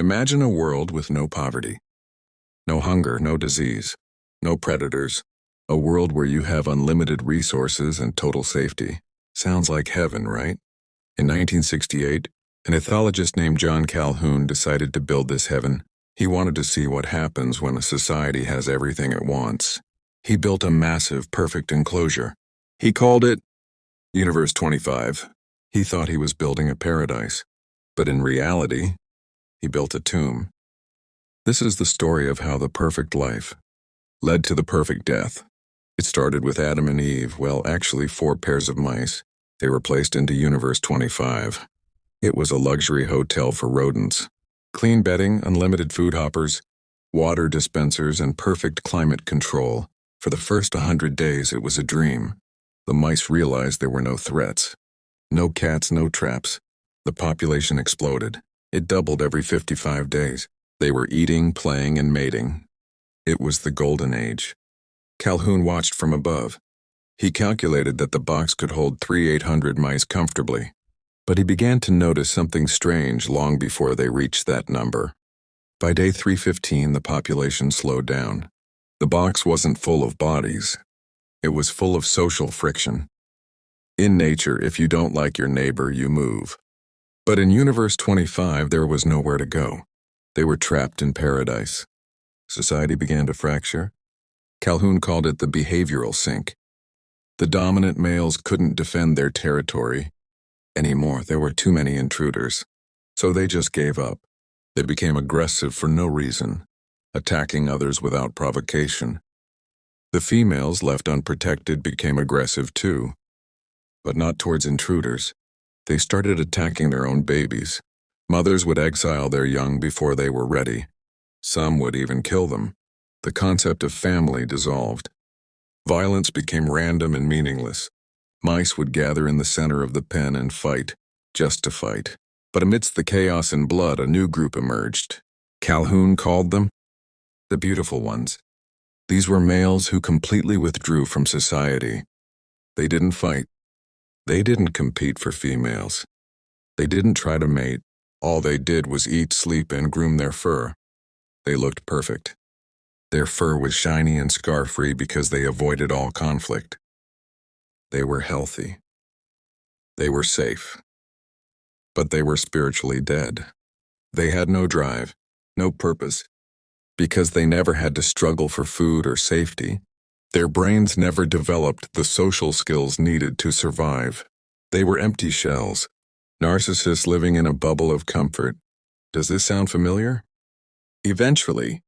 Imagine a world with no poverty, no hunger, no disease, no predators, a world where you have unlimited resources and total safety. Sounds like heaven, right? In 1968, an ethologist named John Calhoun decided to build this heaven. He wanted to see what happens when a society has everything it wants. He built a massive, perfect enclosure. He called it Universe 25. He thought he was building a paradise, but in reality, he built a tomb. This is the story of how the perfect life led to the perfect death. It started with Adam and Eve, well, actually 4 pairs of mice. They were placed into Universe 25. It was a luxury hotel for rodents. Clean bedding, unlimited food hoppers, water dispensers, and perfect climate control. For the first 100 days, it was a dream. The mice realized there were no threats. No cats, no traps. The population exploded. It doubled every 55 days. They were eating, playing, and mating. It was the golden age. Calhoun watched from above. He calculated that the box could hold 3,800 mice comfortably. But he began to notice something strange long before they reached that number. By day 315, the population slowed down. The box wasn't full of bodies. It was full of social friction. In nature, if you don't like your neighbor, you move. But in Universe 25, there was nowhere to go. They were trapped in paradise. Society began to fracture. Calhoun called it the behavioral sink. The dominant males couldn't defend their territory anymore. There were too many intruders. So they just gave up. They became aggressive for no reason, attacking others without provocation. The females, left unprotected, became aggressive too, but not towards intruders. They started attacking their own babies. Mothers would exile their young before they were ready. Some would even kill them. The concept of family dissolved. Violence became random and meaningless. Mice would gather in the center of the pen and fight, just to fight. But amidst the chaos and blood, a new group emerged. Calhoun called them the beautiful ones. These were males who completely withdrew from society. They didn't fight. They didn't compete for females. They didn't try to mate. All they did was eat, sleep, and groom their fur. They looked perfect. Their fur was shiny and scar-free because they avoided all conflict. They were healthy. They were safe. But they were spiritually dead. They had no drive, no purpose. Because they never had to struggle for food or safety, their brains never developed the social skills needed to survive. They were empty shells, narcissists living in a bubble of comfort. Does this sound familiar? Eventually,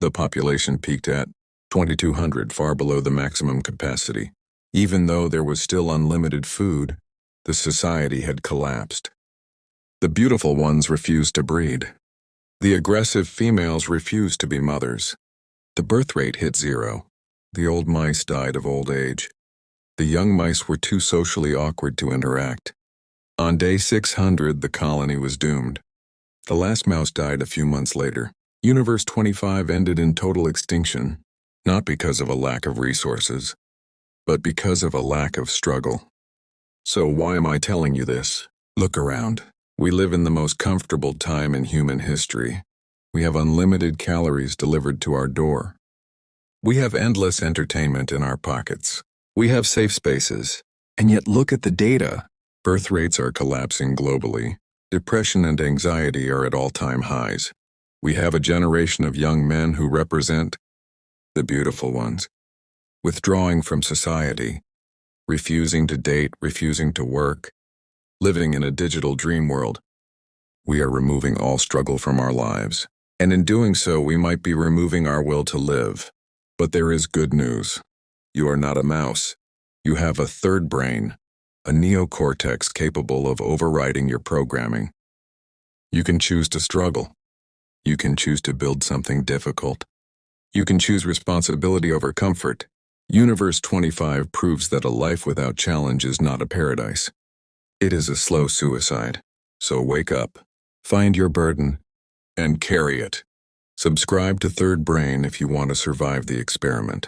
the population peaked at 2,200, far below the maximum capacity. Even though there was still unlimited food, the society had collapsed. The beautiful ones refused to breed. The aggressive females refused to be mothers. The birth rate hit 0. The old mice died of old age. The young mice were too socially awkward to interact. On day 600, the colony was doomed. The last mouse died a few months later. Universe 25 ended in total extinction, not because of a lack of resources, but because of a lack of struggle. So why am I telling you this? Look around. We live in the most comfortable time in human history. We have unlimited calories delivered to our door. We have endless entertainment in our pockets. We have safe spaces. And yet look at the data. Birth rates are collapsing globally. Depression and anxiety are at all-time highs. We have a generation of young men who represent the beautiful ones, withdrawing from society, refusing to date, refusing to work, living in a digital dream world. We are removing all struggle from our lives, and in doing so, we might be removing our will to live. But there is good news. You are not a mouse. You have a third brain, a neocortex capable of overriding your programming. You can choose to struggle. You can choose to build something difficult. You can choose responsibility over comfort. Universe 25 proves that a life without challenge is not a paradise. It is a slow suicide. So wake up, find your burden, and carry it. Subscribe to Third Brain if you want to survive the experiment.